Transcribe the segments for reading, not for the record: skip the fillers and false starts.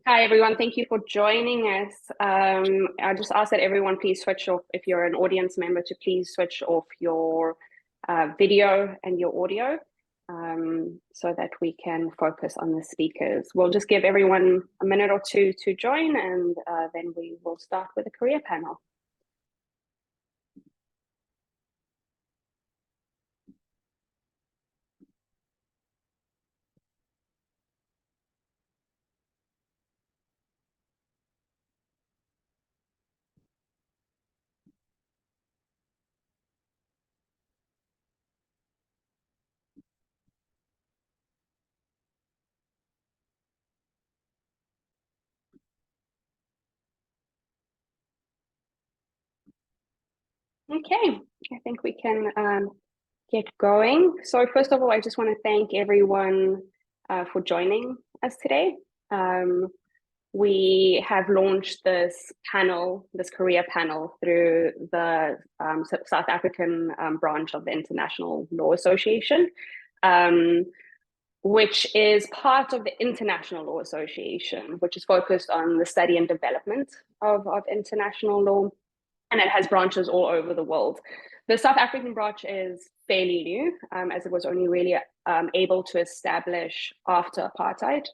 Hi, everyone. Thank you for joining us. I just ask that everyone please switch off, if you're an audience member, to please switch off your video and your audio so that we can focus on the speakers. We'll just give everyone a minute or two to join, and then we will start with the career panel. Okay, I think we can get going. So first of all, I just want to thank everyone for joining us today. We have launched this panel, this career panel, through the South African branch of the International Law Association, which is part of the International Law Association, which is focused on the study and development of international law, and it has branches all over the world. The South African branch is fairly new, as it was only really able to establish after apartheid.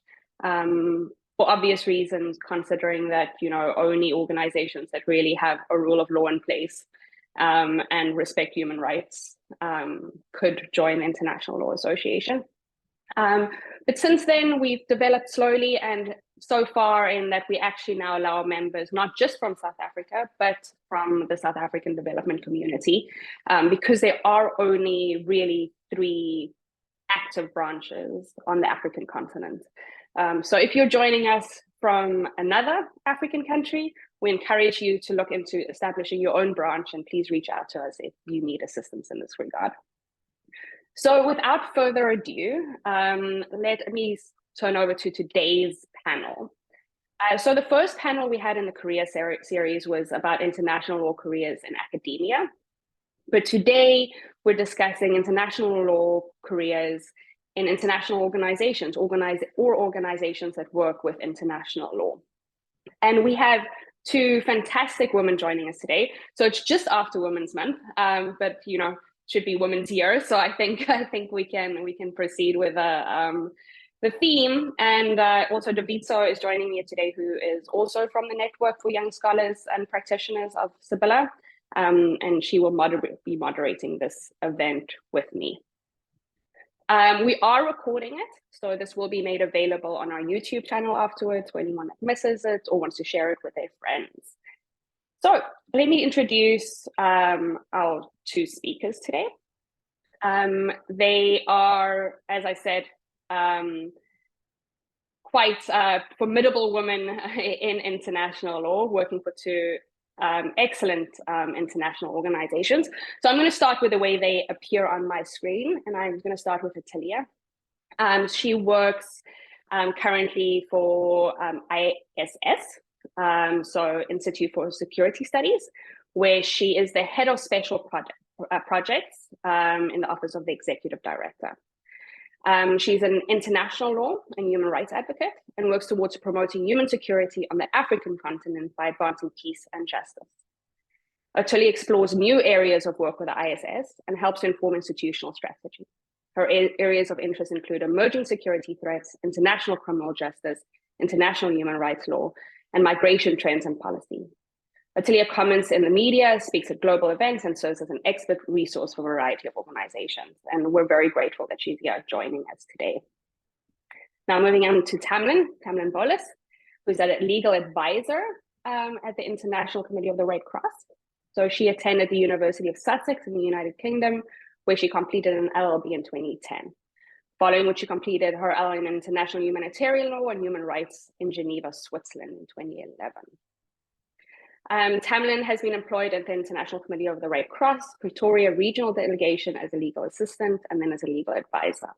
For obvious reasons, considering that, only organizations that really have a rule of law in place and respect human rights could join the International Law Association. But since then, we've developed slowly, and so far in that we actually now allow members not just from South Africa, but from the South African development community, because there are only really 3 active branches on the African continent. So if you're joining us from another African country, we encourage you to look into establishing your own branch, and please reach out to us if you need assistance in this regard. So without further ado, let me turn over to today's panel. So the first panel we had in the career series was about international law careers in academia. But today we're discussing international law careers in international organizations, or organizations that work with international law. And we have 2 fantastic women joining us today. So it's just after Women's Month, but should be Women's Year. So I think we can proceed with the theme. And also Daviso is joining me today, who is also from the Network for Young Scholars and Practitioners of Sibylla. And she will be moderating this event with me. We are recording it, so this will be made available on our YouTube channel afterwards for anyone that misses it or wants to share it with their friends. So let me introduce our 2 speakers today. They are, as I said, quite formidable women in international law, working for 2 excellent international organizations. So I'm going to start with the way they appear on my screen, and I'm going to start with Ottilia. She works currently for ISS, so Institute for Security Studies, where she is the head of special projects in the Office of the Executive Director. She's an international law and human rights advocate and works towards promoting human security on the African continent by advancing peace and justice. Ottilia explores new areas of work with the ISS and helps to inform institutional strategy. Her areas of interest include emerging security threats, international criminal justice, international human rights law, and migration trends and policy. Ottilia comments in the media, speaks at global events, and serves as an expert resource for a variety of organizations. And we're very grateful that she's here joining us today. Now moving on to Tamalin Bolus, who's a legal advisor at the International Committee of the Red Cross. So she attended the University of Sussex in the United Kingdom, where she completed an LLB in 2010. Following which she completed her LLM in International Humanitarian Law and Human Rights in Geneva, Switzerland in 2011. Tamalin has been employed at the International Committee of the Red Cross, Pretoria Regional Delegation as a legal assistant, and then as a legal advisor.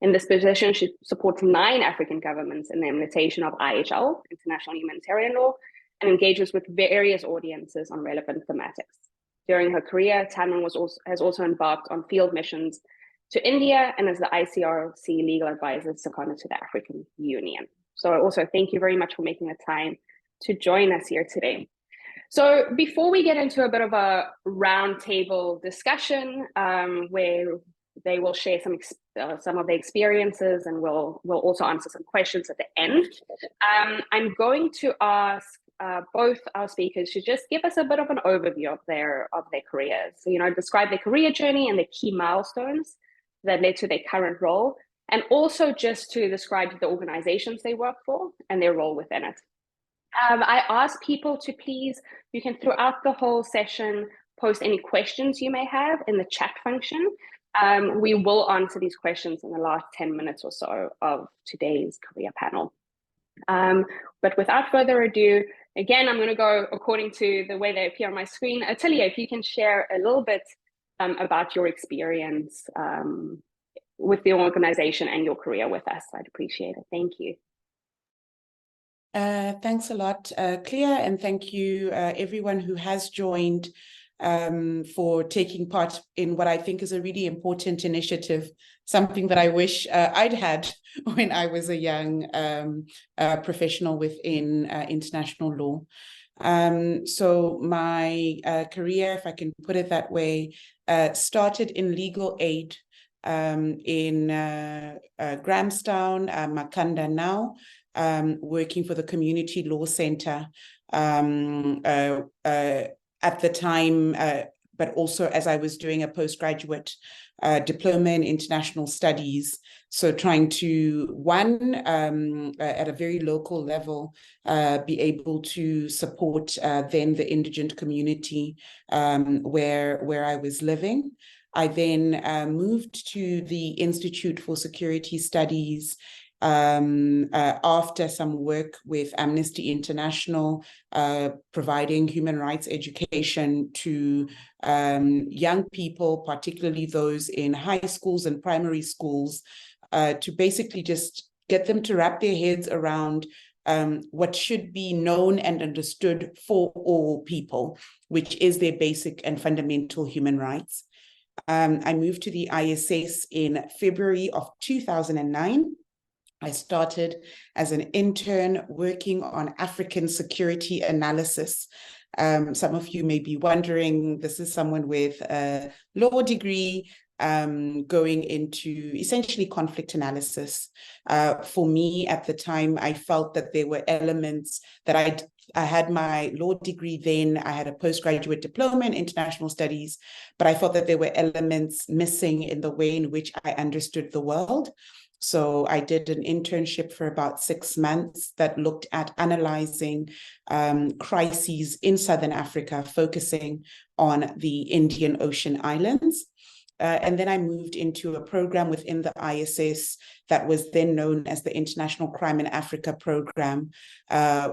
In this position, she supports 9 African governments in the implementation of IHL, International Humanitarian Law, and engages with various audiences on relevant thematics. During her career, Tamalin has also embarked on field missions to India and as the ICRC legal advisor seconded to the African Union. So also thank you very much for making the time to join us here today. So before we get into a bit of a roundtable discussion, where they will share some of their experiences, and we'll also answer some questions at the end, I'm going to ask both our speakers to just give us a bit of an overview of their careers. So, describe their career journey and the key milestones that led to their current role, and also just to describe the organizations they work for and their role within it. I ask people to please, you can throughout the whole session post any questions you may have in the chat function. We will answer these questions in the last 10 minutes or so of today's career panel. But without further ado, again, I'm going to go according to the way they appear on my screen. Ottilia, if you can share a little bit about your experience with the organization and your career with us, I'd appreciate it. Thank you. Thanks a lot, Claire, and thank you everyone who has joined for taking part in what I think is a really important initiative, something that I wish I'd had when I was a young professional within international law. So my career, if I can put it that way, started in legal aid in Grahamstown, Makanda now, working for the Community Law Center at the time, but also as I was doing a postgraduate diploma in international studies. So trying to, at a very local level, be able to support then the indigent community where I was living. I then moved to the Institute for Security Studies after some work with Amnesty International, providing human rights education to young people, particularly those in high schools and primary schools, to basically just get them to wrap their heads around what should be known and understood for all people, which is their basic and fundamental human rights. I moved to the ISS in February of 2009. I started as an intern working on African security analysis. Some of you may be wondering, this is someone with a law degree going into essentially conflict analysis. For me at the time, I felt that there were elements that I had my law degree then, I had a postgraduate diploma in international studies, but I felt that there were elements missing in the way in which I understood the world. So I did an internship for about 6 months that looked at analyzing crises in Southern Africa, focusing on the Indian Ocean islands. And then I moved into a program within the ISS that was then known as the International Crime in Africa program,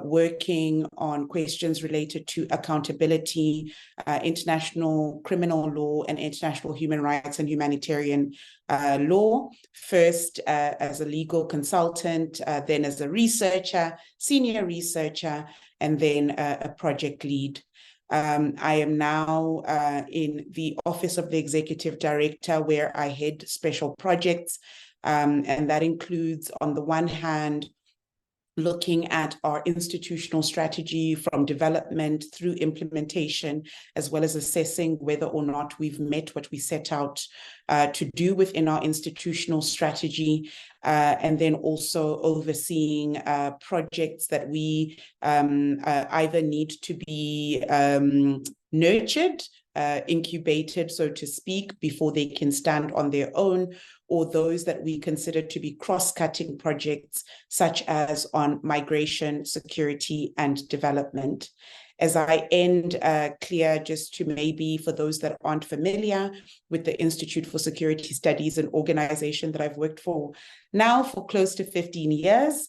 working on questions related to accountability, international criminal law, and international human rights and humanitarian law. First as a legal consultant, then as a researcher, senior researcher, and then a project lead. I am now in the Office of the Executive Director, where I head special projects, and that includes, on the one hand, looking at our institutional strategy from development through implementation, as well as assessing whether or not we've met what we set out to do within our institutional strategy, and then also overseeing projects that we either need to be nurtured, incubated, so to speak, before they can stand on their own, or those that we consider to be cross-cutting projects, such as on migration, security, and development. As I end, Claire, just to maybe, for those that aren't familiar with the Institute for Security Studies, an organization that I've worked for now for close to 15 years.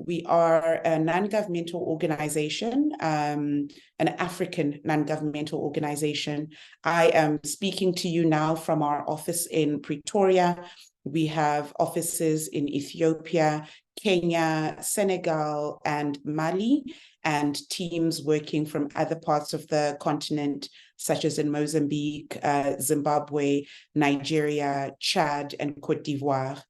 We are a non-governmental organization, an African non-governmental organization. I am speaking to you now from our office in Pretoria. We have offices in Ethiopia, Kenya, Senegal, and Mali, and teams working from other parts of the continent, such as in Mozambique, Zimbabwe, Nigeria, Chad, and Cote d'Ivoire.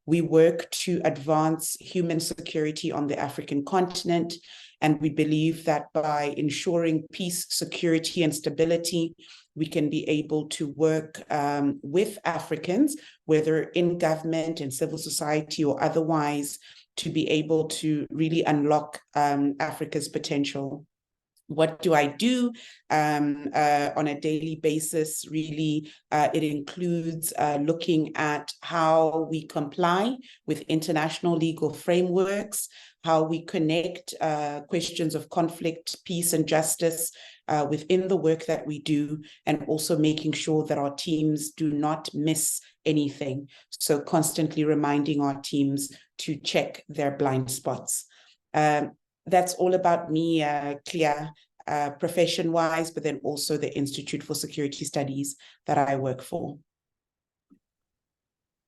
We work to advance human security on the African continent, and we believe that by ensuring peace, security, and stability, we can be able to work with Africans, whether in government, in civil society, or otherwise, to be able to really unlock Africa's potential. What do I do on a daily basis? Really, it includes looking at how we comply with international legal frameworks, how we connect questions of conflict, peace, and justice within the work that we do, and also making sure that our teams do not miss anything. So constantly reminding our teams to check their blind spots. That's all about me, Clea, profession-wise, but then also the Institute for Security Studies that I work for.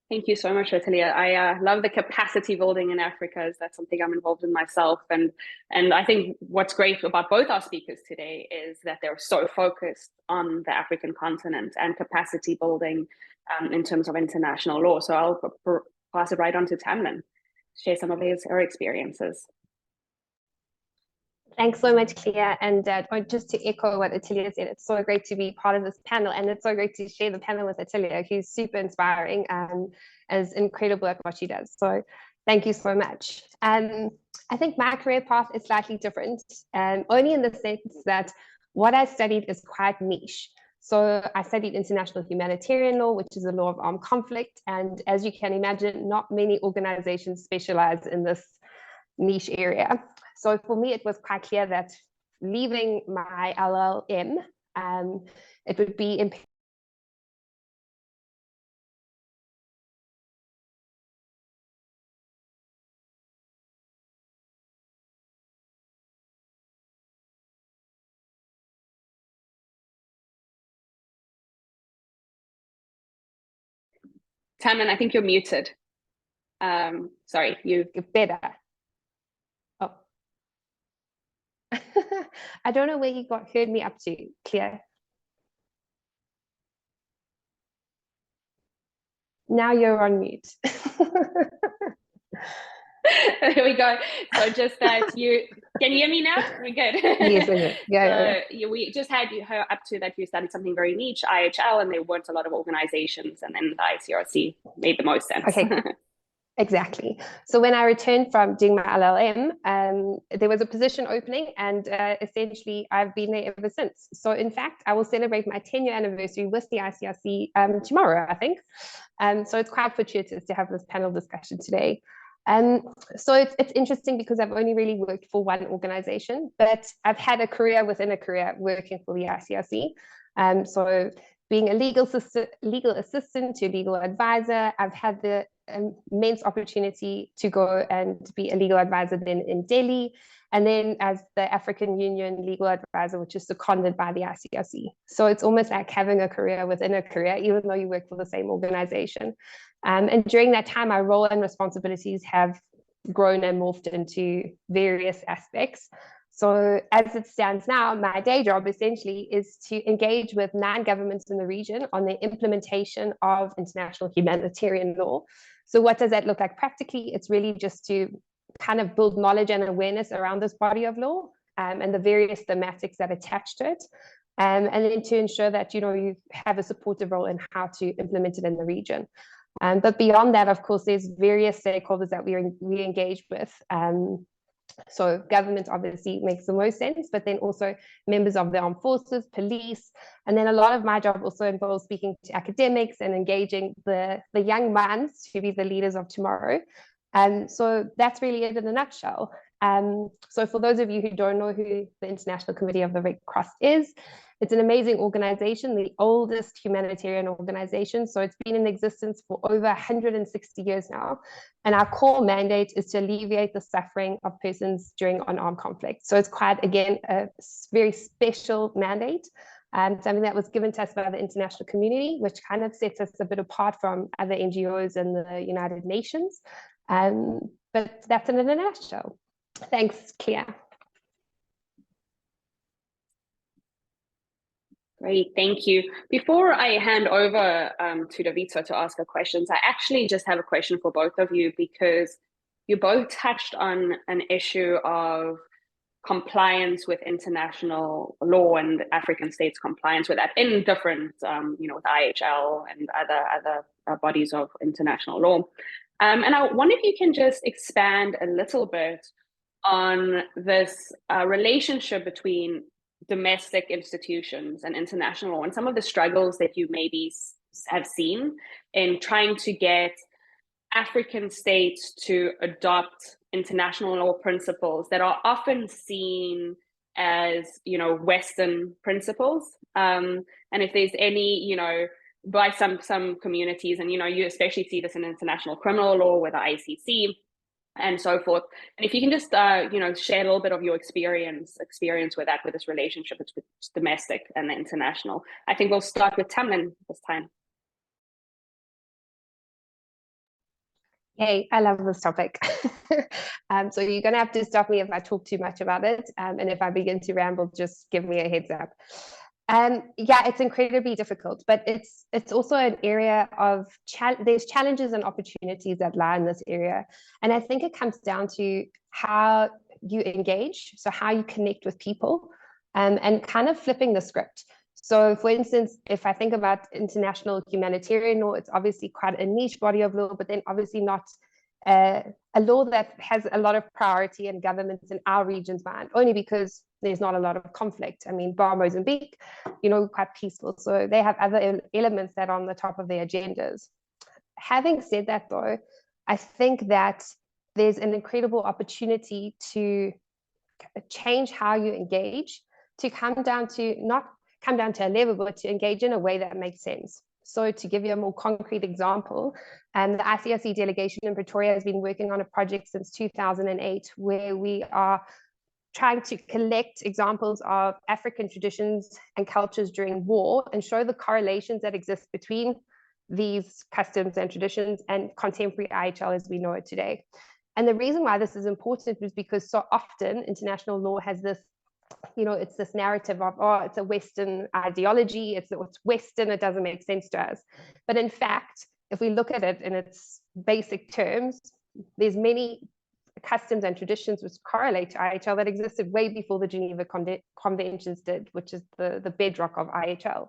Thank you so much, Ottilia. I love the capacity building in Africa, as that's something I'm involved in myself. And I think what's great about both our speakers today is that they're so focused on the African continent and capacity building in terms of international law. So I'll pass it right on to Tamalin, share some of her experiences. Thanks so much, Clea. And just to echo what Ottilia said, it's so great to be part of this panel, and it's so great to share the panel with Ottilia, who's super inspiring and is incredible at what she does. So thank you so much. I think my career path is slightly different, only in the sense that what I studied is quite niche. So I studied international humanitarian law, which is the law of armed conflict. And as you can imagine, not many organizations specialize in this niche area. So for me, it was quite clear that leaving my LLM, it would be Tamalin, I think you're muted. Sorry, you're better. Oh. I don't know where you heard me up to, Clea. Now you're on mute. There we go. So just that can you hear me now? We're good. Yes, we're good. Yeah. We just had her up to that you studied something very niche, IHL, and there weren't a lot of organizations, and then the ICRC made the most sense. Okay. Exactly. So when I returned from doing my LLM, there was a position opening, and essentially I've been there ever since. So in fact, I will celebrate my 10-year anniversary with the ICRC tomorrow, I think. So it's quite fortuitous to have this panel discussion today. So it's interesting because I've only really worked for one organization, but I've had a career within a career working for the ICRC. So being a legal assistant to legal advisor, I've had the immense opportunity to go and be a legal advisor then in Delhi, and then as the African Union legal advisor, which is seconded by the ICRC. So it's almost like having a career within a career, even though you work for the same organization. And during that time, my role and responsibilities have grown and morphed into various aspects. So as it stands now, my day job essentially is to engage with 9 governments in the region on the implementation of international humanitarian law. So what does that look like practically? It's really just to kind of build knowledge and awareness around this body of law and the various thematics that attach to it. And then to ensure that, you have a supportive role in how to implement it in the region. But beyond that, of course, there's various stakeholders that we engage with. So government obviously makes the most sense, but then also members of the armed forces, police, and then a lot of my job also involves speaking to academics and engaging the young minds to be the leaders of tomorrow. So that's really it in a nutshell. So for those of you who don't know who the International Committee of the Red Cross is, it's an amazing organization, the oldest humanitarian organization. So it's been in existence for over 160 years now. And our core mandate is to alleviate the suffering of persons during unarmed conflict. So it's quite, again, a very special mandate, something that was given to us by the international community, which kind of sets us a bit apart from other NGOs and the United Nations. But that's in a nutshell. Thanks, Clea. Great, thank you. Before I hand over to Davito to ask her questions, I actually just have a question for both of you, because you both touched on an issue of compliance with international law and African states' compliance with that in different, with IHL and other bodies of international law. And I wonder if you can just expand a little bit on this relationship between domestic institutions and international law, and some of the struggles that you maybe have seen in trying to get African states to adopt international law principles that are often seen as, Western principles. And if there's any, by some communities, and, you especially see this in international criminal law with the ICC and so forth. And if you can just, share a little bit of your experience with that, with this relationship between domestic and international. I think we'll start with Tamalin this time. Hey, I love this topic. So you're going to have to stop me if I talk too much about it. And if I begin to ramble, just give me a heads up. Yeah, it's incredibly difficult, but it's also an area of there's challenges and opportunities that lie in this area. And I think it comes down to how you engage, so how you connect with people, and kind of flipping the script. So, for instance, if I think about international humanitarian law, it's obviously quite a niche body of law, but then obviously not a law that has a lot of priority in governments in our region's mind, only because there's not a lot of conflict. I mean, bar Mozambique, quite peaceful. So they have other elements that are on the top of their agendas. Having said that, though, I think that there's an incredible opportunity to change how you engage, to come down to a level, but to engage in a way that makes sense. So to give you a more concrete example, the ICRC delegation in Pretoria has been working on a project since 2008, where we are trying to collect examples of African traditions and cultures during war and show the correlations that exist between these customs and traditions and contemporary IHL as we know it today. And the reason why this is important is because so often international law has this, it's this narrative of, oh, it's a Western ideology, it's Western, it doesn't make sense to us. But in fact, if we look at it in its basic terms, there's many customs and traditions which correlate to IHL that existed way before the Geneva Conventions did, which is the bedrock of IHL.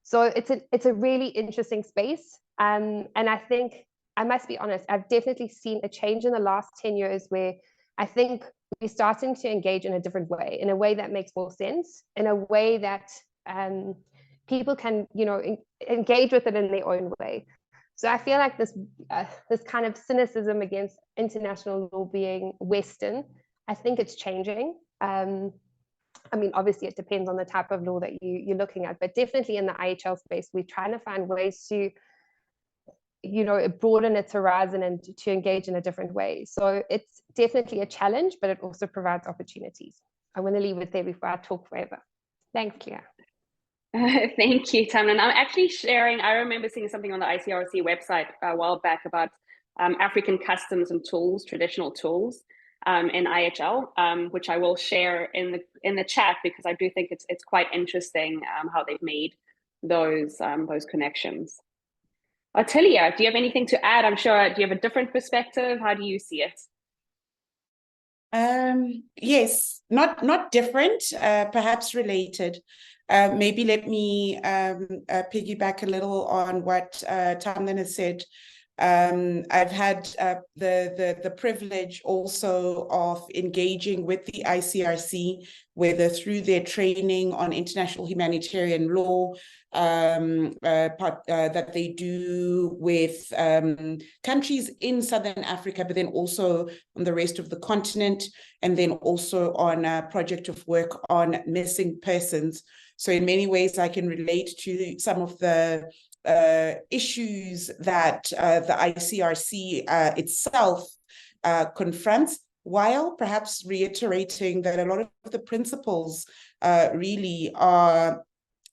So it's a really interesting space. And I think, I must be honest, I've definitely seen a change in the last 10 years where I think we're starting to engage in a different way, in a way that makes more sense, in a way that people can, engage with it in their own way. So I feel like this kind of cynicism against international law being Western, I think it's changing. I mean, obviously it depends on the type of law that you're looking at, but definitely in the IHL space, we're trying to find ways to, broaden its horizon and to engage in a different way. So it's definitely a challenge, but it also provides opportunities. I'm going to leave it there before I talk forever. Thanks, Claire. Thank you, Tamalin. I'm actually I remember seeing something on the ICRC website a while back about African customs and tools, traditional tools in IHL, which I will share in the chat, because I do think it's quite interesting how they've made those connections. Ottilia, do you have anything to add? I'm sure, do you have a different perspective? How do you see it? Yes, not different, perhaps related. Maybe let me piggyback a little on what Tamalin has said. I've had the privilege also of engaging with the ICRC, whether through their training on international humanitarian law that they do with countries in Southern Africa, but then also on the rest of the continent, and then also on a project of work on missing persons. So in many ways, I can relate to some of the issues that the ICRC itself confronts, while perhaps reiterating that a lot of the principles really are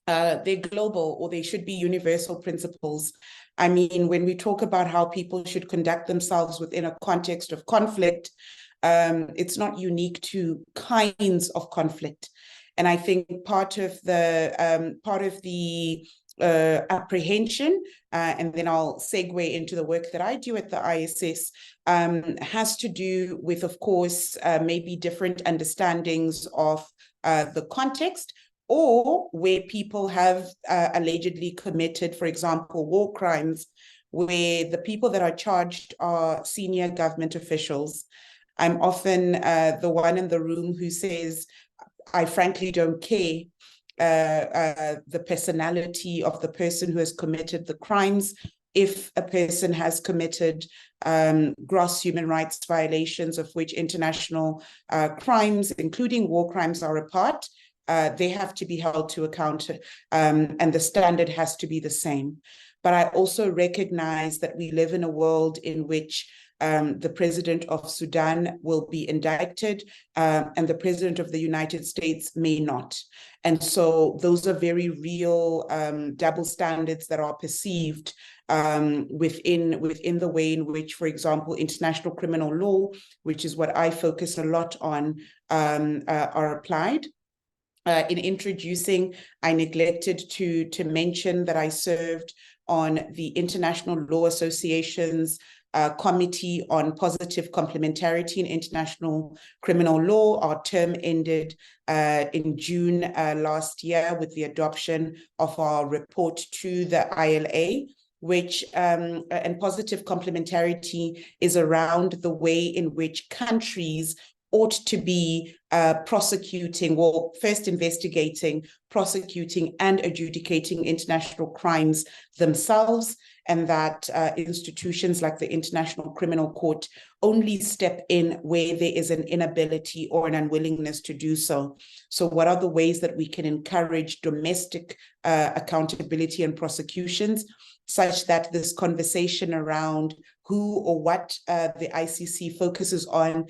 they're global, or they should be universal principles. I mean, when we talk about how people should conduct themselves within a context of conflict, it's not unique to kinds of conflict. And I think part of the apprehension, and then I'll segue into the work that I do at the ISS, has to do with, of course, maybe different understandings of the context, or where people have allegedly committed, for example, war crimes, where the people that are charged are senior government officials. I'm often the one in the room who says, I frankly don't care the personality of the person who has committed the crimes. If a person has committed gross human rights violations, of which international crimes, including war crimes, are a part, they have to be held to account, and the standard has to be the same. But I also recognize that we live in a world in which the president of Sudan will be indicted, and the president of the United States may not. And so those are very real double standards that are perceived within the way in which, for example, international criminal law, which is what I focus a lot on, are applied. In introducing, I neglected to mention that I served on the International Law Association's Committee on Positive Complementarity in International Criminal Law. Our term ended in June last year with the adoption of our report to the ILA, which and positive complementarity is around the way in which countries ought to be prosecuting, well, first investigating, prosecuting, and adjudicating international crimes themselves, and that institutions like the International Criminal Court only step in where there is an inability or an unwillingness to do so. So what are the ways that we can encourage domestic accountability and prosecutions, such that this conversation around who or what the ICC focuses on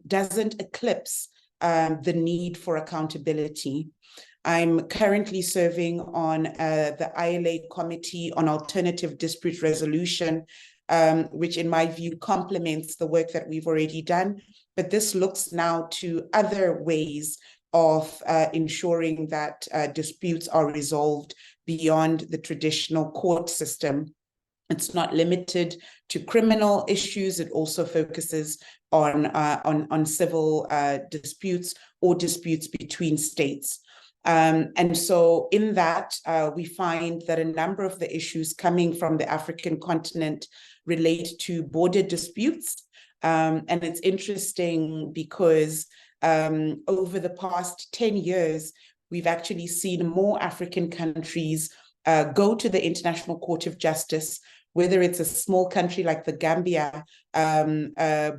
doesn't eclipse the need for accountability. I'm currently serving on the ILA Committee on Alternative Dispute Resolution, which in my view complements the work that we've already done. But this looks now to other ways of ensuring that disputes are resolved beyond the traditional court system. It's not limited to criminal issues. It also focuses on civil disputes or disputes between states. And so in that, we find that a number of the issues coming from the African continent relate to border disputes. And it's interesting because over the past 10 years, we've actually seen more African countries go to the International Court of Justice, whether it's a small country like the Gambia,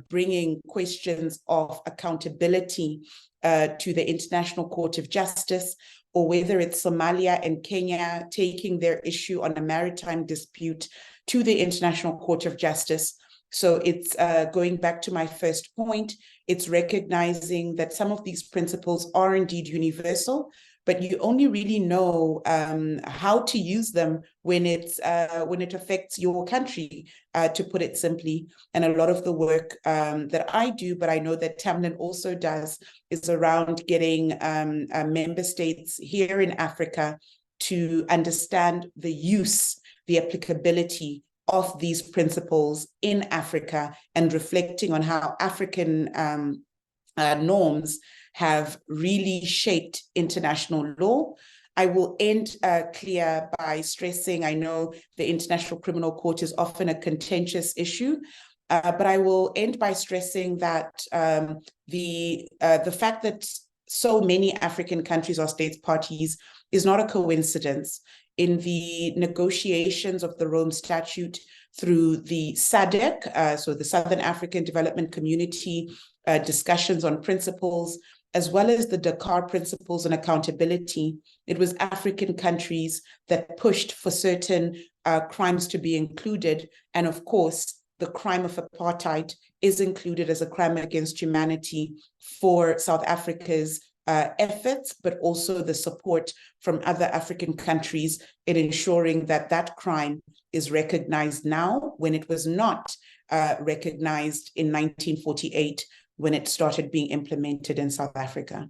bringing questions of accountability to the International Court of Justice, or whether it's Somalia and Kenya taking their issue on a maritime dispute to the International Court of Justice. So it's going back to my first point, it's recognizing that some of these principles are indeed universal, but you only really know how to use them when it affects your country, to put it simply. And a lot of the work that I do, but I know that Tamalin also does, is around getting member states here in Africa to understand the use, the applicability of these principles in Africa, and reflecting on how African norms have really shaped international law. I will end clear by stressing, I know the International Criminal Court is often a contentious issue, but I will end by stressing that the fact that so many African countries are states parties is not a coincidence. In the negotiations of the Rome Statute through the SADC, so the Southern African Development Community, discussions on principles, as well as the Dakar Principles on Accountability, it was African countries that pushed for certain crimes to be included. And of course, the crime of apartheid is included as a crime against humanity for South Africa's efforts, but also the support from other African countries in ensuring that that crime is recognized now, when it was not recognized in 1948, when it started being implemented in South Africa.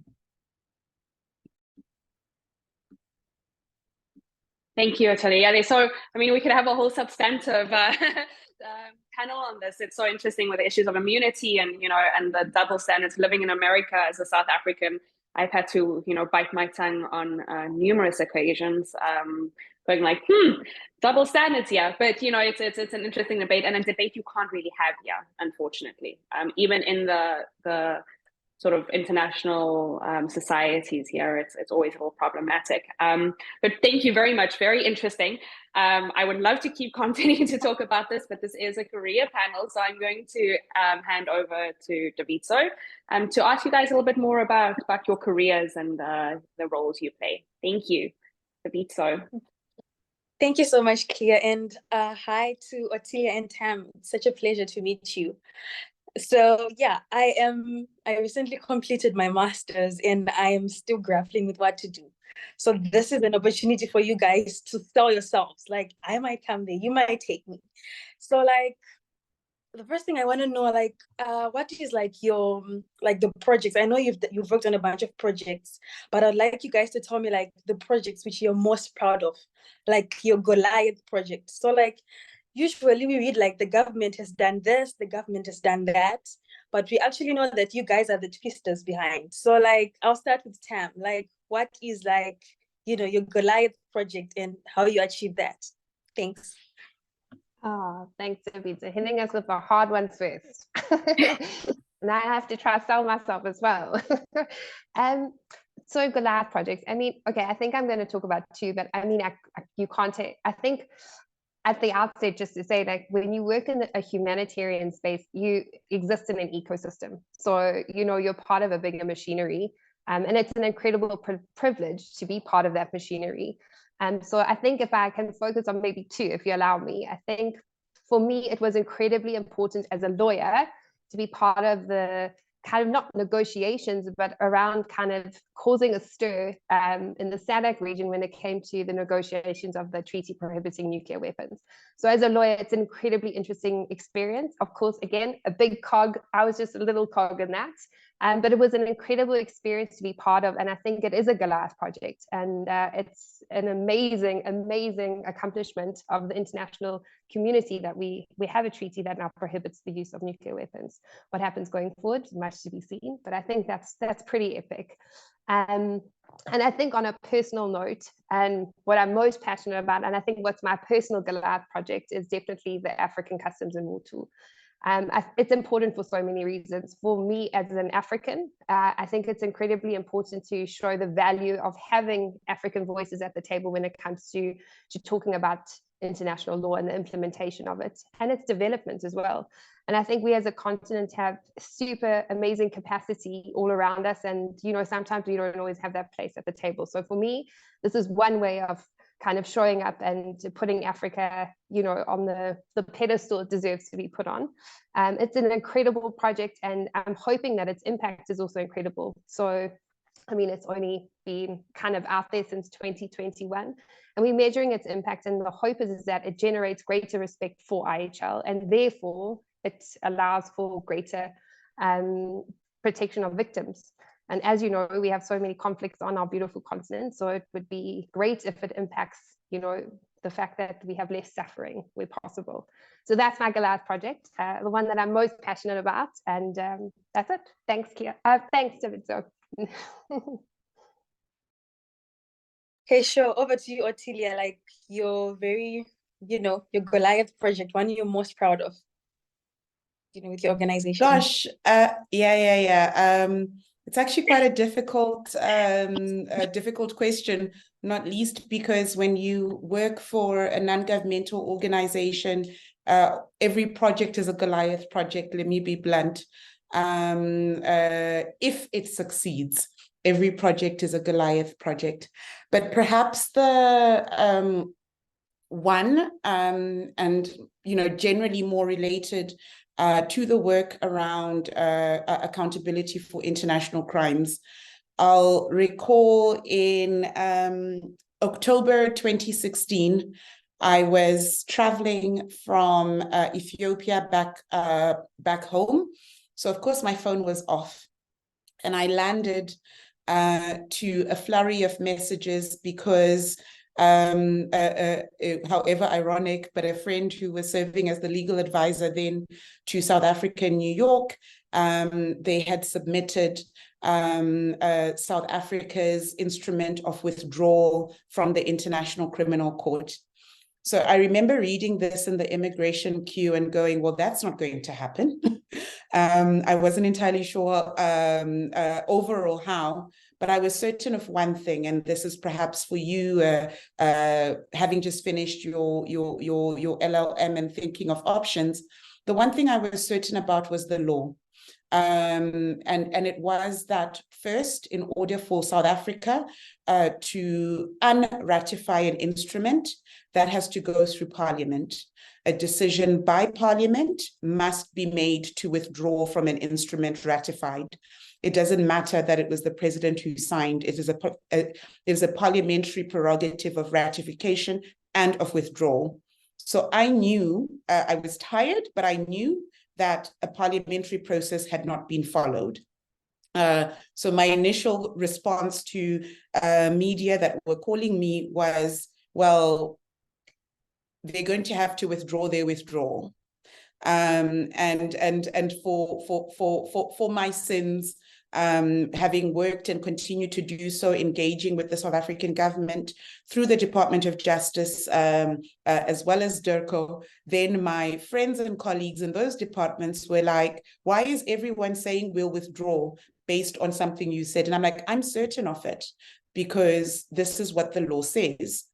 Thank you, Ottilia. I mean, we could have a whole substantive panel on this. It's so interesting with the issues of immunity and, and the double standards. Living in America as a South African, I've had to, bite my tongue on numerous occasions, going like, double standards, yeah. But, it's an interesting debate, and a debate you can't really have here, unfortunately. Even in the sort of international societies here, it's always a little problematic. But thank you very much. Very interesting. I would love to keep continuing to talk about this, but this is a career panel. So I'm going to hand over to Davidzo to ask you guys a little bit more about your careers and the roles you play. Thank you, Davidzo. Thank you so much, Clea. And hi to Ottilia and Tam. It's such a pleasure to meet you. So yeah, I recently completed my master's and I am still grappling with what to do. So this is an opportunity for you guys to sell yourselves. Like, I might come there, you might take me. So like, the first thing I want to know, like, what is like your, like the projects? I know you've worked on a bunch of projects, but I'd like you guys to tell me like the projects which you're most proud of, like your Goliath project. So like, usually we read like the government has done this, the government has done that, but we actually know that you guys are the twisters behind. So like, I'll start with Tam. Like, what is like, your Goliath project and how you achieve that? Thanks. Oh, thanks, Davidzo. Hitting us with the hard ones first. And I have to try to sell myself as well. So Goliath projects, I mean, okay, I think I'm going to talk about two, but I mean, you can't take, I think at the outset, just to say, like, when you work in a humanitarian space, you exist in an ecosystem. So, you're part of a bigger machinery. And it's an incredible privilege to be part of that machinery. So I think if I can focus on maybe two, if you allow me, I think for me, it was incredibly important as a lawyer to be part of the kind of not negotiations, but around kind of causing a stir in the SADC region when it came to the negotiations of the treaty prohibiting nuclear weapons. So as a lawyer, it's an incredibly interesting experience. Of course, again, a big cog. I was just a little cog in that. But it was an incredible experience to be part of. And I think it is a Goliath project. And it's an amazing, amazing accomplishment of the international community that we have a treaty that now prohibits the use of nuclear weapons. What happens going forward, much to be seen. But I think that's pretty epic. And I think on a personal note, and what I'm most passionate about, and I think what's my personal Goliath project is definitely the African customs and war tool. It's important for so many reasons. For me as an African, I think it's incredibly important to show the value of having African voices at the table when it comes to talking about international law and the implementation of it and its development as well. And I think we as a continent have super amazing capacity all around us. And, sometimes we don't always have that place at the table. So for me, this is one way of kind of showing up and putting Africa, on the pedestal it deserves to be put on. It's an incredible project, and I'm hoping that its impact is also incredible. So, I mean, it's only been kind of out there since 2021, and we're measuring its impact, and the hope is that it generates greater respect for IHL, and therefore it allows for greater protection of victims. And as you know, we have so many conflicts on our beautiful continent. So it would be great if it impacts, the fact that we have less suffering where possible. So that's my Goliath project, the one that I'm most passionate about. And that's it. Thanks, Kia. Thanks, Davidzo. Okay, sure. Over to you, Ottilia. Like, your very, your Goliath project, one you're most proud of, with your organization. Gosh, yeah. It's actually quite a difficult question, not least because when you work for a non-governmental organization, every project is a Goliath project, let me be blunt. If it succeeds, every project is a Goliath project. But perhaps the one, and generally more related to the work around accountability for international crimes. I'll recall in October 2016, I was traveling from Ethiopia back home. So of course my phone was off, and I landed to a flurry of messages because however ironic, but a friend who was serving as the legal advisor then to South Africa in New York, they had submitted South Africa's instrument of withdrawal from the International Criminal Court. So I remember reading this in the immigration queue and going, well, that's not going to happen. I wasn't entirely sure overall how, but I was certain of one thing, and this is perhaps for you, having just finished your LLM and thinking of options. The one thing I was certain about was the law. And it was that first, in order for South Africa to unratify an instrument, that has to go through Parliament. A decision by Parliament must be made to withdraw from an instrument ratified. It doesn't matter that it was the president who signed. It is a parliamentary prerogative of ratification and of withdrawal. So I knew, I was tired, but I knew that a parliamentary process had not been followed. So my initial response to media that were calling me was, well, they're going to have to withdraw their withdrawal. And for my sins, having worked and continue to do so, engaging with the South African government through the Department of Justice, as well as DIRCO, then my friends and colleagues in those departments were like, why is everyone saying we'll withdraw based on something you said? And I'm like, I'm certain of it, because this is what the law says.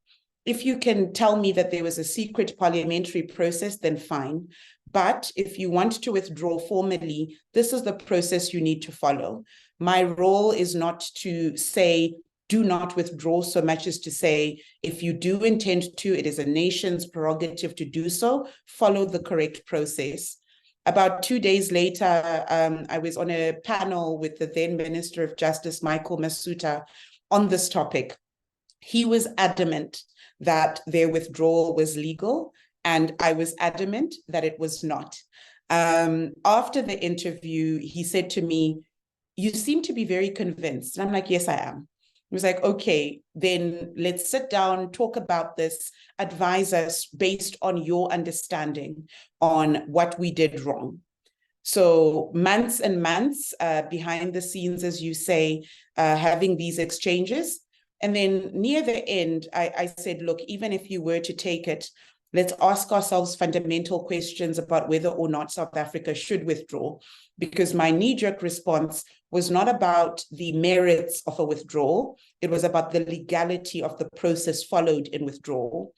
If you can tell me that there was a secret parliamentary process, then fine. But if you want to withdraw formally, this is the process you need to follow. My role is not to say, do not withdraw, so much as to say, if you do intend to, it is a nation's prerogative to do so, follow the correct process. About 2 days later, I was on a panel with the then Minister of Justice, Michael Masuta, on this topic. He was adamant that their withdrawal was legal, and I was adamant that it was not. After the interview, he said to me, you seem to be very convinced. And I'm like, yes, I am. He was like, okay, then let's sit down, talk about this, advise us based on your understanding on what we did wrong. So months and months behind the scenes, as you say, having these exchanges. And then near the end, I said, look, even if you were to take it, let's ask ourselves fundamental questions about whether or not South Africa should withdraw, because my knee-jerk response was not about the merits of a withdrawal. It was about the legality of the process followed in withdrawal.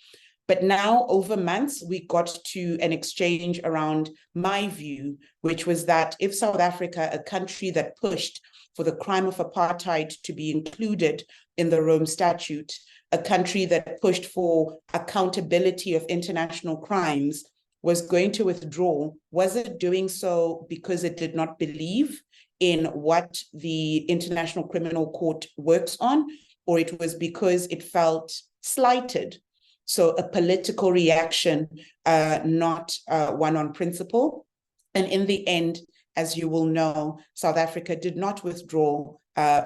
But now, over months, we got to an exchange around my view, which was that if South Africa, a country that pushed for the crime of apartheid to be included in the Rome Statute, a country that pushed for accountability of international crimes, was going to withdraw, was it doing so because it did not believe in what the International Criminal Court works on, or it was because it felt slighted? So a political reaction, not one on principle. And in the end, as you will know, South Africa did not withdraw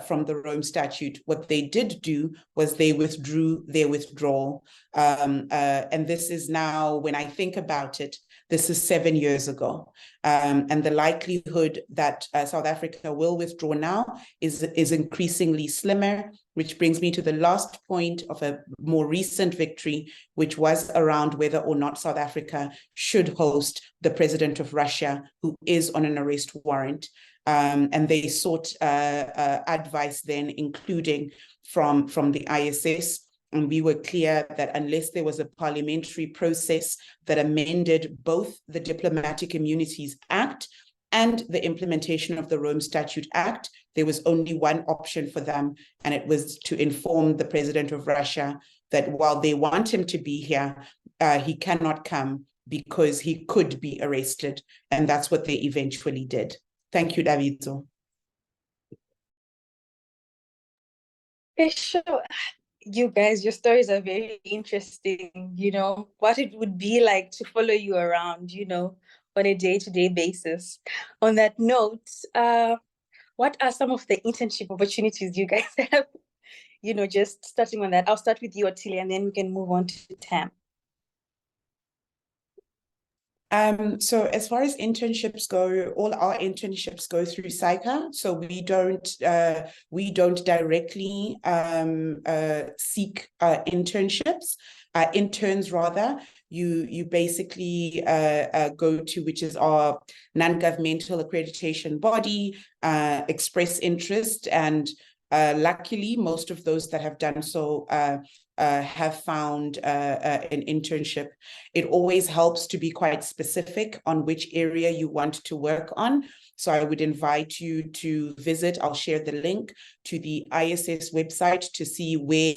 from the Rome Statute. What they did do was they withdrew their withdrawal. And this is now, when I think about it, this is 7 years ago. And the likelihood that South Africa will withdraw now is increasingly slimmer, which brings me to the last point of a more recent victory, which was around whether or not South Africa should host the president of Russia, who is on an arrest warrant. And they sought advice then, including from the ISS. And we were clear that unless there was a parliamentary process that amended both the Diplomatic Immunities Act and the implementation of the Rome Statute Act, there was only one option for them, and it was to inform the president of Russia that while they want him to be here, he cannot come because he could be arrested. And that's what they eventually did. Thank you, Davido. Sure. You guys, your stories are very interesting, what it would be like to follow you around, on a day-to-day basis. On that note, what are some of the internship opportunities you guys have just starting on that. I'll start with you, Ottilia, and then we can move on to Tam. So as far as internships go, all our internships go through SAICA. So we don't directly seek internships, interns rather. You basically go to, which is our non-governmental accreditation body, express interest, and luckily most of those that have done so have found an internship. It always helps to be quite specific on which area you want to work on. So I would invite you to visit. I'll share the link to the ISS website to see where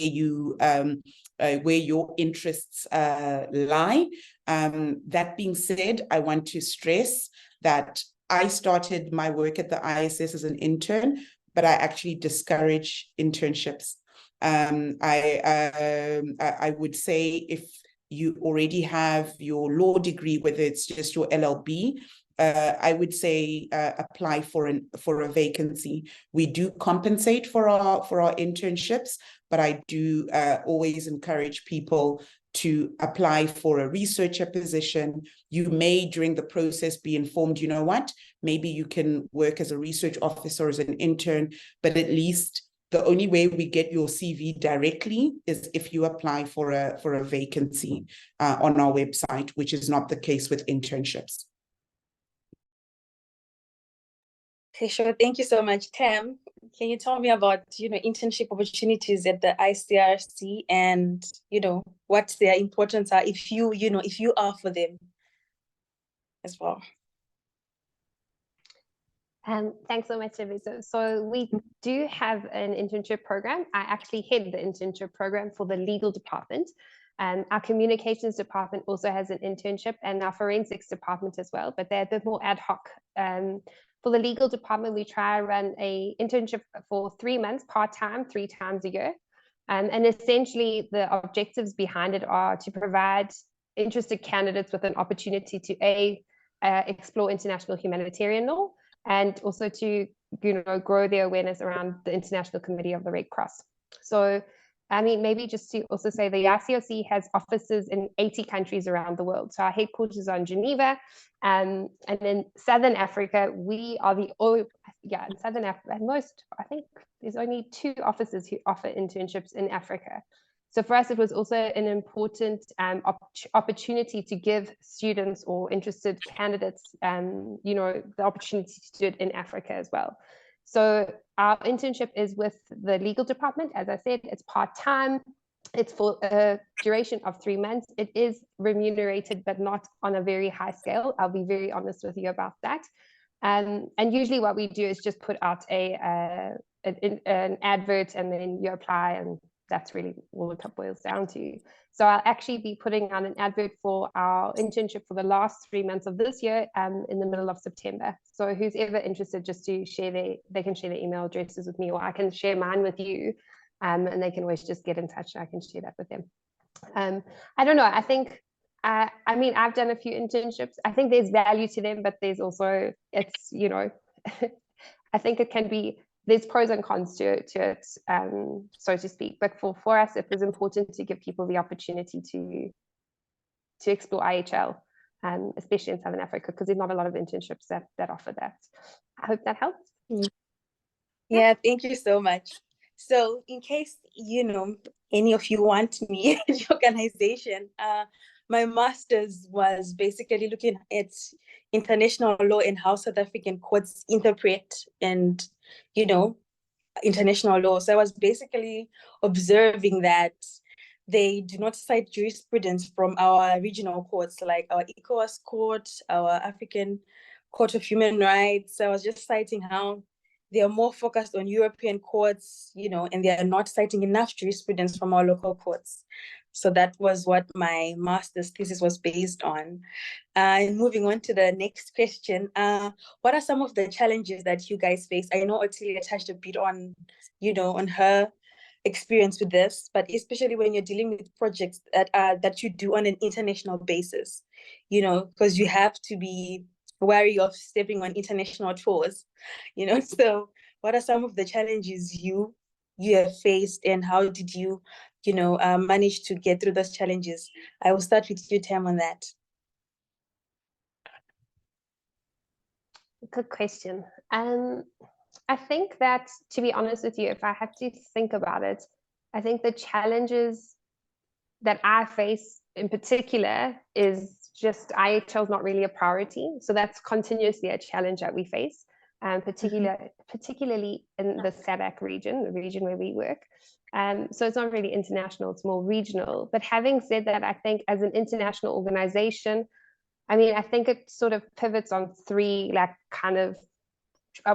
your interests lie. That being said, I want to stress that I started my work at the ISS as an intern, but I actually discourage internships. I would say if you already have your law degree, whether it's just your LLB, I would say apply for a vacancy. We do compensate for our internships, but I do always encourage people to apply for a researcher position. You may, during the process, be informed, you know what, maybe you can work as a research officer or as an intern, but at least the only way we get your CV directly is if you apply for a vacancy on our website, which is not the case with internships. Okay, sure. Thank you so much. Tam, can you tell me about, internship opportunities at the ICRC and, what their importance are if you are for them as well? Thanks so much, Eviso. So we do have an internship program. I actually head the internship program for the legal department. Our communications department also has an internship, and our forensics department as well, but they're a bit more ad hoc. For the legal department, we try to run an internship for 3 months, part-time, 3 times a year. And essentially the objectives behind it are to provide interested candidates with an opportunity to explore international humanitarian law, and also to grow their awareness around the International Committee of the Red Cross. So, I mean, maybe just to also say the ICRC has offices in 80 countries around the world. So our headquarters are in Geneva, and in Southern Africa, we are in Southern Africa, I think there's only 2 offices who offer internships in Africa. So for us, it was also an important opportunity to give students or interested candidates, the opportunity to do it in Africa as well. So our internship is with the legal department. As I said, it's part-time. It's for a duration of 3 months. It is remunerated, but not on a very high scale. I'll be very honest with you about that. And usually what we do is just put out an advert, and then you apply, and that's really all it boils down to. So I'll actually be putting on an advert for our internship for the last 3 months of this year in the middle of September. So who's ever interested, just to share they can share their email addresses with me, or I can share mine with you, and they can always just get in touch and I can share that with them. I don't know, I think, I mean, I've done a few internships. I think there's value to them, but there's also, it's, I think it can be, there's pros and cons to it, so to speak. But for us, it was important to give people the opportunity to explore IHL, especially in Southern Africa, because there's not a lot of internships that offer that. I hope that helps. Yeah, thank you so much. So in case, any of you want me at the organization, my master's was basically looking at international law and how South African courts interpret and, international law. So I was basically observing that they do not cite jurisprudence from our regional courts, like our ECOWAS court, our African Court of Human Rights. So I was just citing how they are more focused on European courts, and they are not citing enough jurisprudence from our local courts. So that was what my master's thesis was based on. And moving on to the next question, what are some of the challenges that you guys face? I know Ottilia touched a bit on, on her experience with this, but especially when you're dealing with projects that you do on an international basis, because you have to be wary of stepping on international tours, so what are some of the challenges you you have faced, and how did you, manage to get through those challenges? I will start with you, Tam, on that. Good question. I think that, to be honest with you, if I have to think about it, I think the challenges that I face in particular is just IHL is not really a priority. So that's continuously a challenge that we face, particularly in the SADC region, the region where we work. So it's not really international, it's more regional. But having said that, I think as an international organization, I mean, I think it sort of pivots on three, like, kind of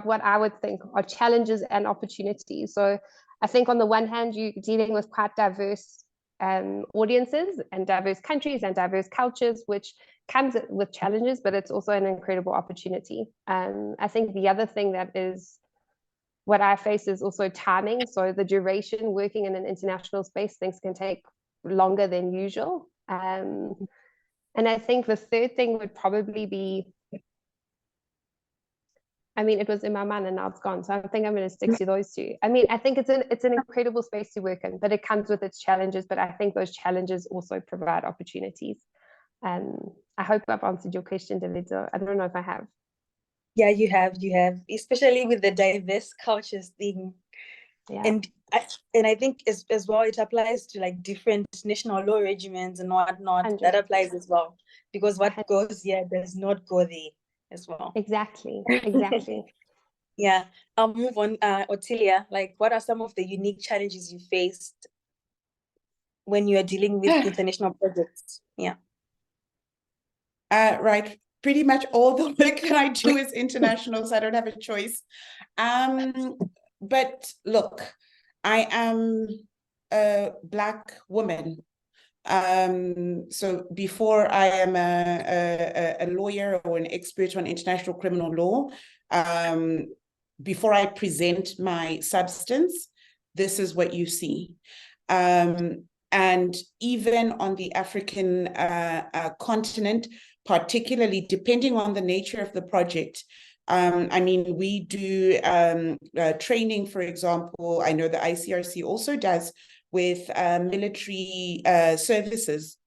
what I would think are challenges and opportunities. So I think on the one hand, you're dealing with quite diverse audiences and diverse countries and diverse cultures, which comes with challenges, but it's also an incredible opportunity. I think the other thing that is what I face is also timing. So the duration, working in an international space, things can take longer than usual. And I think the third thing would probably be, I mean, it was in my mind and now it's gone. So I think I'm going to stick to those two. I mean, I think it's an incredible space to work in, but it comes with its challenges. But I think those challenges also provide opportunities. I hope I've answered your question, Davido. I don't know if I have. Yeah, you have, especially with the diverse cultures thing. Yeah. And I think as well, it applies to like different national law regimens and whatnot. 100%. That applies as well, because what goes here does not go there as well. Exactly. Yeah, I'll move on. Ottilia, like, what are some of the unique challenges you faced when you are dealing with international projects? Yeah. Right. Pretty much all the work that I do is international, so I don't have a choice. But look, I am a Black woman. So before I am a lawyer or an expert on international criminal law, before I present my substance, this is what you see. And even on the African continent, particularly depending on the nature of the project, I mean, we do training, for example. I know the ICRC also does with military services.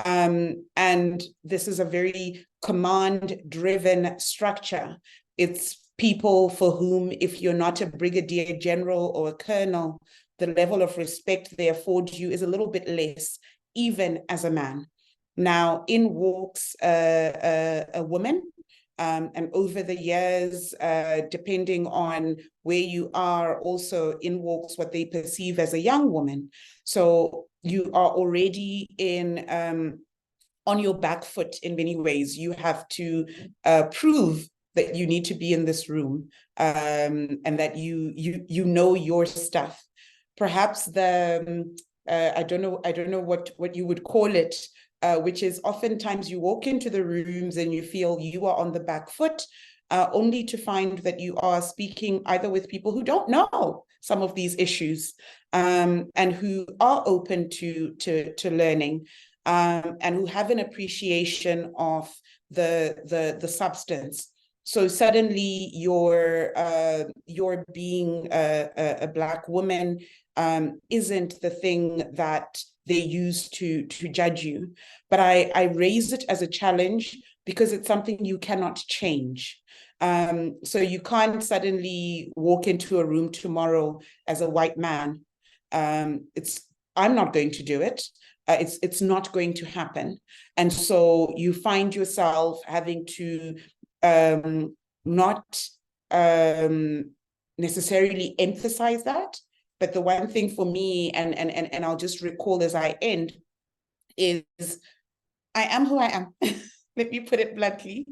And this is a very command-driven structure. It's people for whom, if you're not a brigadier general or a colonel, the level of respect they afford you is a little bit less, even as a man. Now, in walks a woman, and over the years, depending on where you are, also in walks what they perceive as a young woman. So you are already on your back foot in many ways. You have to prove that you need to be in this room, and that you know your stuff. Perhaps the I don't know what you would call it, which is oftentimes you walk into the rooms and you feel you are on the back foot, only to find that you are speaking either with people who don't know some of these issues, and who are open to learning, and who have an appreciation of the substance. So suddenly you're being a Black woman isn't the thing that they use to judge you. But I raise it as a challenge because it's something you cannot change. So you can't suddenly walk into a room tomorrow as a white man. I'm not going to do it. It's not going to happen. And so you find yourself having to not necessarily emphasize that. But the one thing for me, and I'll just recall as I end, is I am who I am. Let me put it bluntly.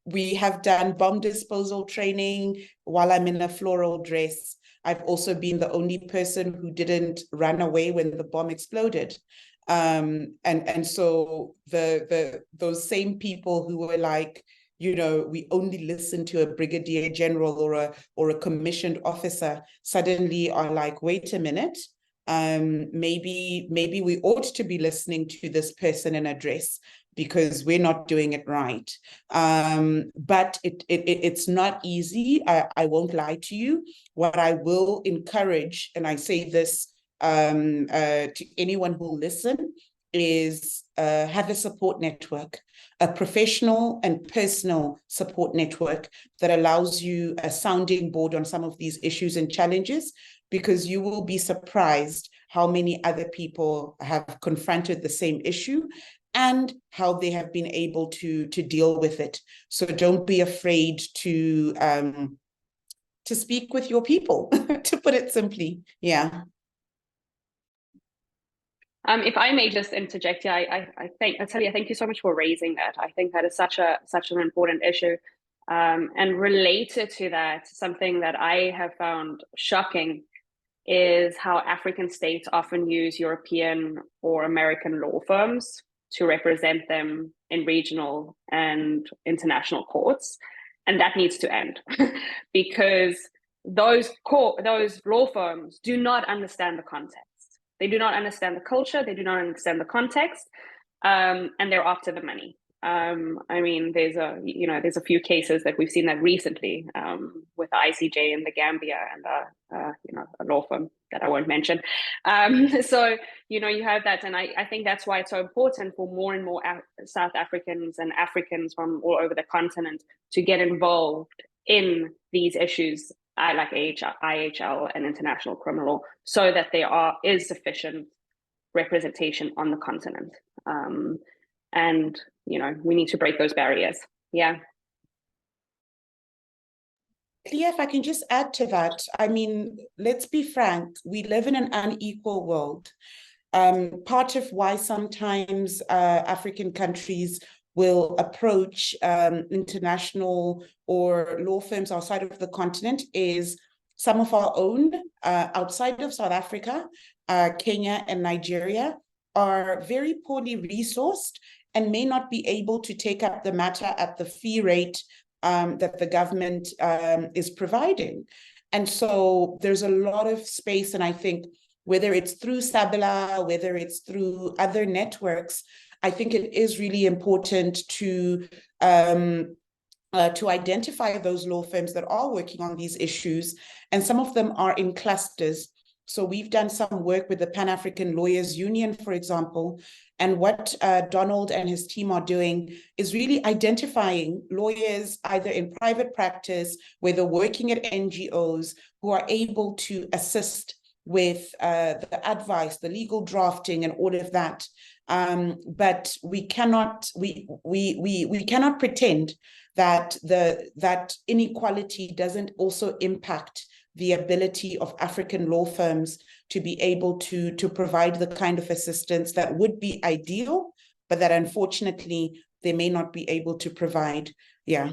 We have done bomb disposal training while I'm in a floral dress. I've also been the only person who didn't run away when the bomb exploded. And so those same people who were like, you know, we only listen to a brigadier general or a commissioned officer, suddenly are like, wait a minute, maybe we ought to be listening to this person in a dress, because we're not doing it right. But it's not easy. I won't lie to you. What I will encourage, and I say this to anyone who will listen, is have a support network, a professional and personal support network that allows you a sounding board on some of these issues and challenges, because you will be surprised how many other people have confronted the same issue and how they have been able to deal with it. So don't be afraid to speak with your people, to put it simply. Yeah. If I may just interject here, I think, Ottilia, thank you so much for raising that. I think that is such an important issue. And related to that, something that I have found shocking is how African states often use European or American law firms to represent them in regional and international courts. And that needs to end because those law firms do not understand the context. They do not understand the culture. They do not understand the context, and they're after the money. I mean, there's a few cases that we've seen that recently with the ICJ in the Gambia and a law firm that I won't mention. So you have that, and I think that's why it's so important for more and more South Africans and Africans from all over the continent to get involved in these issues, like IHL and international criminal law, so that there is sufficient representation on the continent. And we need to break those barriers. Yeah. Clea, if I can just add to that, I mean, let's be frank, we live in an unequal world. Part of why sometimes African countries will approach international or law firms outside of the continent is some of our own outside of South Africa, Kenya and Nigeria, are very poorly resourced and may not be able to take up the matter at the fee rate that the government is providing. And so there's a lot of space, and I think whether it's through Sabila, whether it's through other networks, I think it is really important to identify those law firms that are working on these issues, and some of them are in clusters. So we've done some work with the Pan-African Lawyers Union, for example, and what Donald and his team are doing is really identifying lawyers either in private practice, whether working at NGOs, who are able to assist with the advice, the legal drafting, and all of that. But we cannot pretend that that inequality doesn't also impact the ability of African law firms to be able to provide the kind of assistance that would be ideal, but that unfortunately they may not be able to provide. Yeah.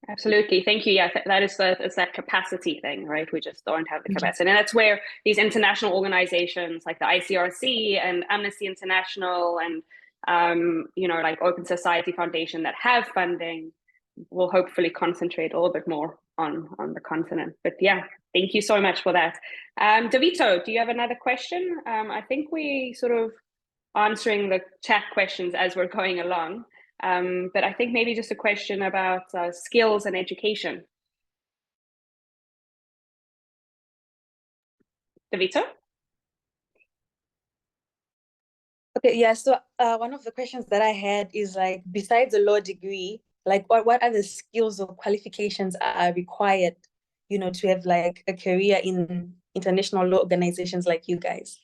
Absolutely. Thank you. Yeah, that is it's that capacity thing, right? We just don't have the capacity. And that's where these international organizations like the ICRC and Amnesty International and, like Open Society Foundation that have funding will hopefully concentrate a little bit more on the continent. But yeah, thank you so much for that. Davito, do you have another question? I think we sort of answering the chat questions as we're going along. But I think maybe just a question about skills and education. Davito? Okay, yeah, so one of the questions that I had is like, besides a law degree, like what other skills or qualifications are required, to have like a career in international law organizations like you guys?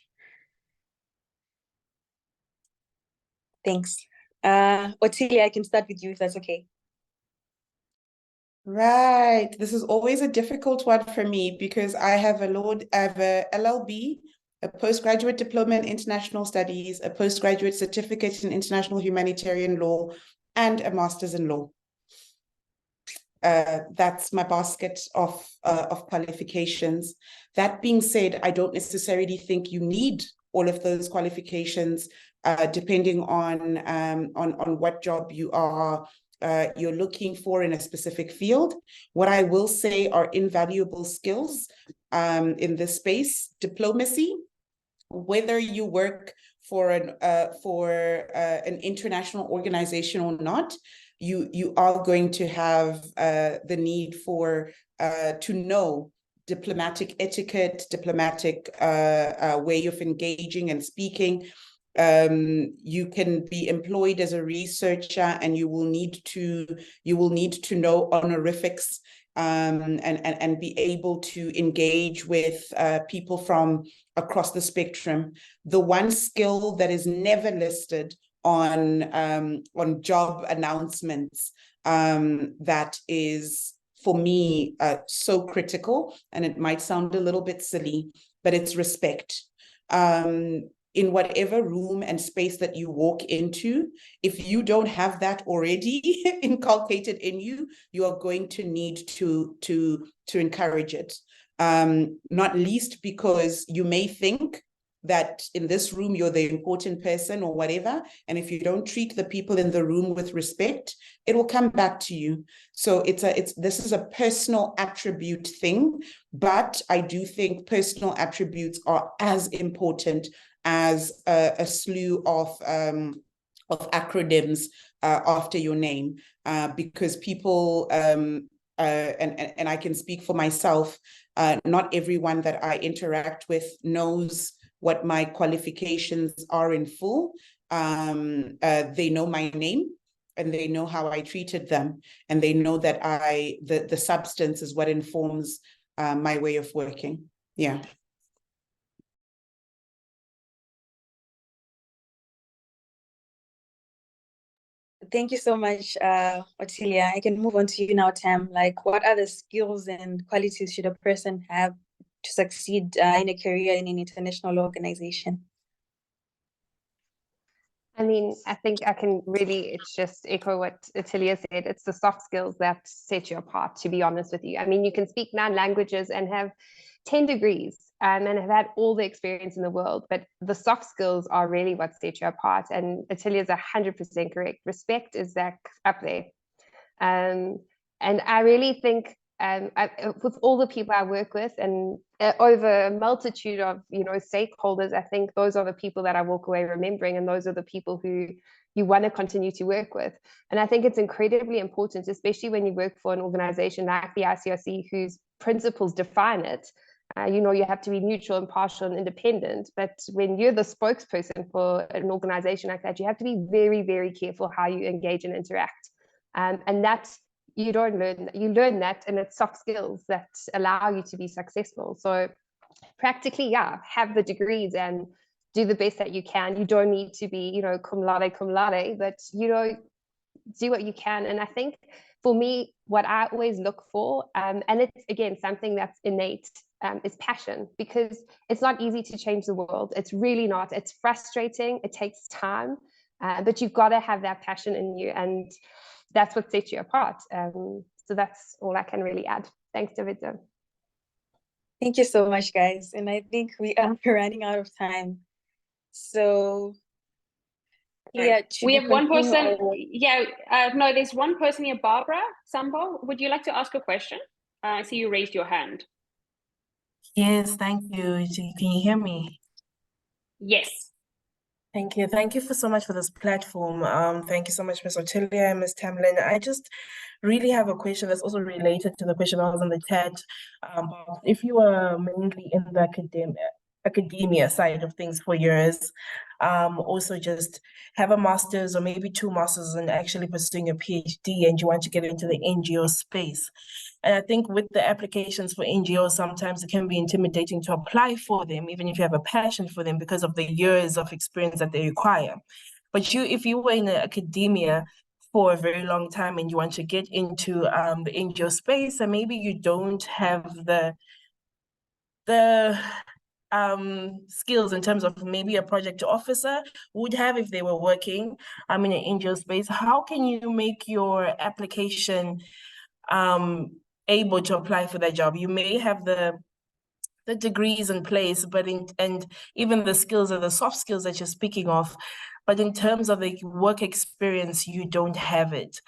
Thanks. Ottilia, I can start with you if that's okay. Right. This is always a difficult one for me because I have a LLB, a postgraduate diploma in international studies, a postgraduate certificate in international humanitarian law, and a master's in law. That's my basket of qualifications. That being said, I don't necessarily think you need all of those qualifications, depending on what job you're looking for in a specific field. What I will say are invaluable skills in this space: diplomacy, whether you work for an international organization or not, you are going to have the need for to know diplomatic etiquette, diplomatic way of engaging and speaking. You can be employed as a researcher, and you will need to know honorifics, and be able to engage with people from across the spectrum. The one skill that is never listed on job announcements, that is, for me, so critical, and it might sound a little bit silly, but it's respect. In whatever room and space that you walk into, if you don't have that already inculcated in you, you are going to need to encourage it. Not least because you may think that in this room you're the important person or whatever, and if you don't treat the people in the room with respect, it will come back to you. So this is a personal attribute thing, but I do think personal attributes are as important as a slew of acronyms after your name, because people, and I can speak for myself, not everyone that I interact with knows what my qualifications are in full. They know my name, and they know how I treated them, and they know that the substance is what informs my way of working. Yeah. Thank you so much, Ottilia. I can move on to you now, Tam. Like, what are the skills and qualities should a person have to succeed in a career in an international organization? I mean, I think I can really, it's just echo what Ottilia said. It's the soft skills that set you apart, to be honest with you. I mean, you can speak 9 languages and have 10 degrees and have had all the experience in the world, but the soft skills are really what set you apart. And Ottilia is 100% correct. Respect is that up there. And I really think with all the people I work with and over a multitude of stakeholders, I think those are the people that I walk away remembering, and those are the people who you want to continue to work with. And I think it's incredibly important, especially when you work for an organization like the ICRC, whose principles define it. You have to be neutral, impartial, and independent. But when you're the spokesperson for an organization like that, you have to be very, very careful how you engage and interact. And that's, you learn that, and it's soft skills that allow you to be successful. So practically, have the degrees and do the best that you can. You don't need to be, cum laude, but do what you can. And I think for me, what I always look for, and it's again something that's innate, is passion, because it's not easy to change the world. It's really not. It's frustrating. It takes time, but you've got to have that passion in you, and that's what sets you apart. So that's all I can really add. Thanks, David. Thank you so much, guys. And I think we are running out of time. So yeah, we have one person. No, there's one person here, Barbara Sambo. Would you like to ask a question? I see you raised your hand. Yes, thank you. Can you hear me? Yes. Thank you. Thank you so much for this platform. Thank you so much, Ms. Ottilia and Ms. Tamalin. I just really have a question that's also related to the question I was in the chat. If you are mainly in the academia side of things for years, also just have a master's or maybe 2 masters and actually pursuing a PhD, and you want to get into the NGO space. And I think with the applications for NGOs, sometimes it can be intimidating to apply for them, even if you have a passion for them, because of the years of experience that they require. But if you were in academia for a very long time and you want to get into the NGO space, and maybe you don't have the skills in terms of maybe a project officer would have if they were working in an NGO space, how can you make your application able to apply for that job? You may have the degrees in place, but and even the skills or the soft skills that you're speaking of, but in terms of the work experience, you don't have it.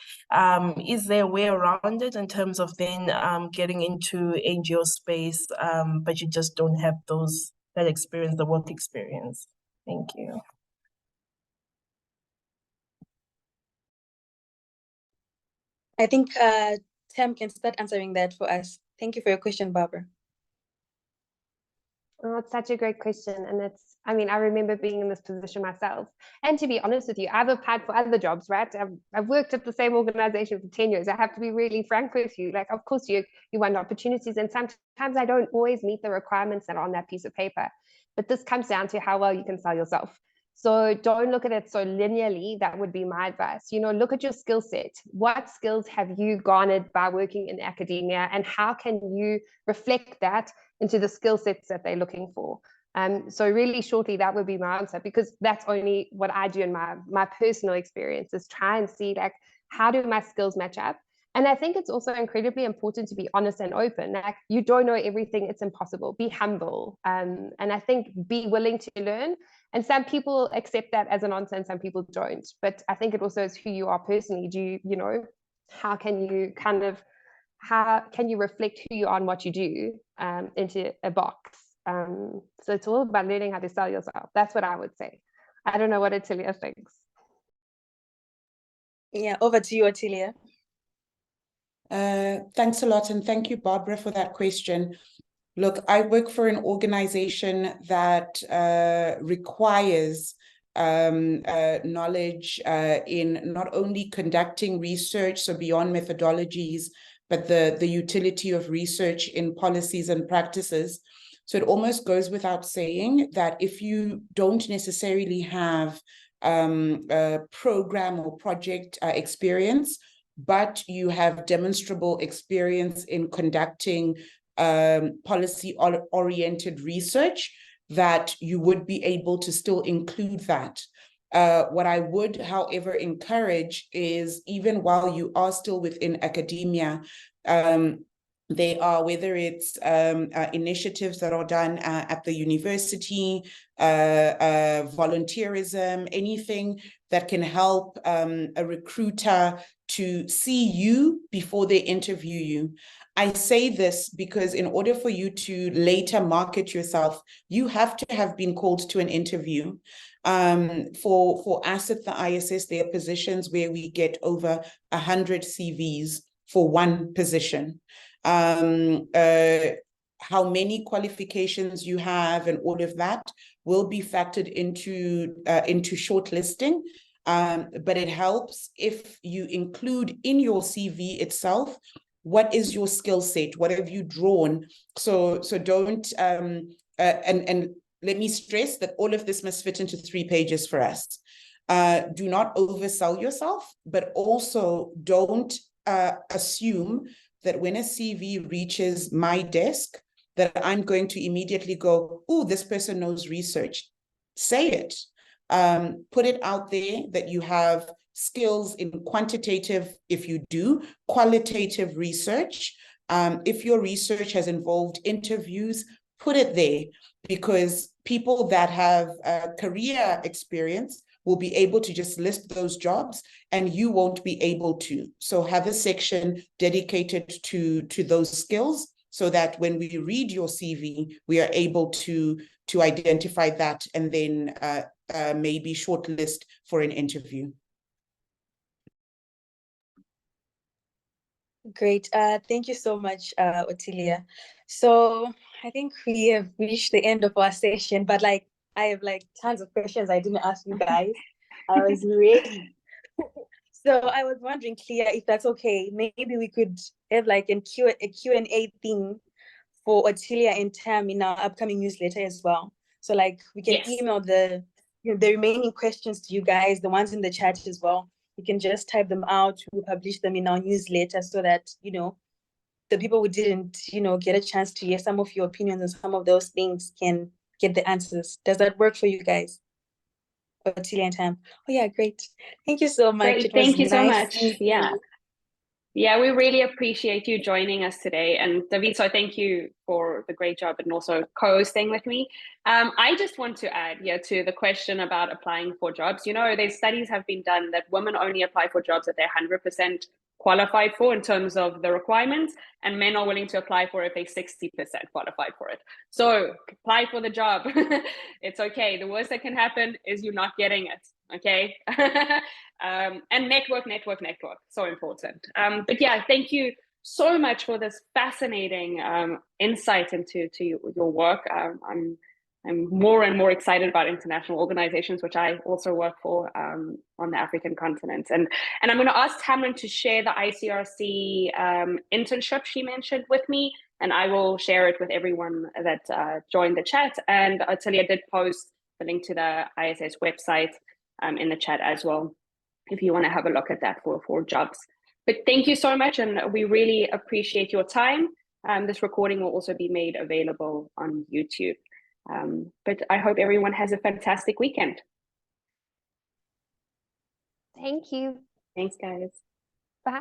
Is there a way around it in terms of then getting into NGO space, but you just don't have those that experience, the work experience. Thank you. I think Tam can start answering that for us. Thank you for your question, Barbara. Oh, it's such a great question. And I mean, I remember being in this position myself. And to be honest with you, I've applied for other jobs, right? I've worked at the same organization for 10 years. I have to be really frank with you. Like, of course, you want opportunities. And sometimes I don't always meet the requirements that are on that piece of paper. But this comes down to how well you can sell yourself. So don't look at it so linearly. That would be my advice. Look at your skill set. What skills have you garnered by working in academia, and how can you reflect that into the skill sets that they're looking for? So really shortly, that would be my answer, because that's only what I do in my personal experience, is try and see, like, how do my skills match up? And I think it's also incredibly important to be honest and open. Like, you don't know everything, it's impossible. Be humble. And I think be willing to learn. And some people accept that as an answer and some people don't. But I think it also is who you are personally. How can you reflect who you are and what you do into a box? So it's all about learning how to sell yourself. That's what I would say. I don't know what Ottilia thinks. Yeah, over to you, Ottilia. Thanks a lot. And thank you, Barbara, for that question. Look, I work for an organization that requires knowledge in not only conducting research, so beyond methodologies, but the utility of research in policies and practices. So it almost goes without saying that if you don't necessarily have a program or project experience, but you have demonstrable experience in conducting policy-oriented research, that you would be able to still include that. What I would, however, encourage is, even while you are still within academia, they are, whether it's initiatives that are done at the university, volunteerism, anything that can help a recruiter to see you before they interview you. I say this because in order for you to later market yourself, you have to have been called to an interview. For us at the ISS, there are positions where we get over 100 CVs for one position. How many qualifications you have and all of that will be factored into shortlisting. But it helps if you include in your CV itself, what is your skill set? What have you drawn? So don't, and let me stress that all of this must fit into 3 pages for us. Do not oversell yourself, but also don't assume that when a CV reaches my desk, that I'm going to immediately go, oh, this person knows research. Say it. Put it out there that you have skills in quantitative, if you do, qualitative research. If your research has involved interviews, put it there, because people that have career experience will be able to just list those jobs and you won't be able to. So have a section dedicated to those skills, so that when we read your CV, we are able to identify that and then maybe shortlist for an interview. Great. Thank you so much, Ottilia. So I think we have reached the end of our session, but I have tons of questions I didn't ask you guys. I was ready. So I was wondering, Clea, if that's okay, maybe we could have a Q&A thing for Ottilia and Tam in our upcoming newsletter as well. So we can email the remaining questions to you guys, the ones in the chat as well. You can just type them out. We'll publish them in our newsletter so that, the people who didn't, get a chance to hear some of your opinions on some of those things can get the answers. Does that work for you guys? Ottilia and Tam. Oh yeah, great. Thank you so much. Great. Thank you so much. Yeah, we really appreciate you joining us today. And Daviso, thank you for the great job and also co-hosting with me. I just want to add to the question about applying for jobs. There's studies have been done that women only apply for jobs that they're 100% qualified for in terms of the requirements, and men are willing to apply for it if they're 60% qualified for it. So apply for the job. It's okay. The worst that can happen is you're not getting it. Okay. And network. So important. But yeah, thank you so much for this fascinating insight into your work. I'm more and more excited about international organizations, which I also work for on the African continent. And I'm going to ask Tamalin to share the ICRC internship she mentioned with me, and I will share it with everyone that joined the chat. And Ottilia did post the link to the ISS website in the chat as well, if you want to have a look at that for jobs. But thank you so much, and we really appreciate your time. This recording will also be made available on YouTube. But I hope everyone has a fantastic weekend. Thank you. Thanks, guys.